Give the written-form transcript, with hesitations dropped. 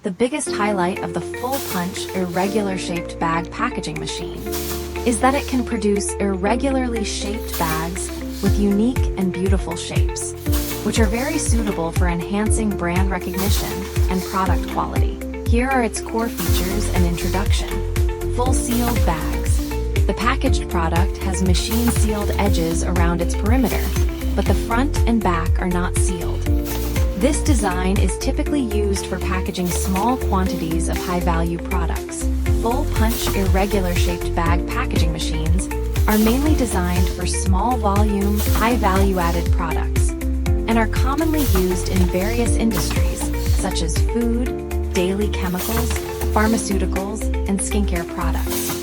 The biggest highlight of the full-punch, irregular-shaped bag packaging machine is that it can produce irregularly shaped bags with unique and beautiful shapes, which are very suitable for enhancing brand recognition and product quality. Here are its core features and introduction. Full sealed bags. The packaged product has machine-sealed edges around its perimeter, but the front and back are not sealed. This design is typically used for packaging small quantities of high-value products. Full-punch irregular-shaped bag packaging machines are mainly designed for small-volume, high-value-added products and are commonly used in various industries such as food, daily chemicals, pharmaceuticals, and skincare products.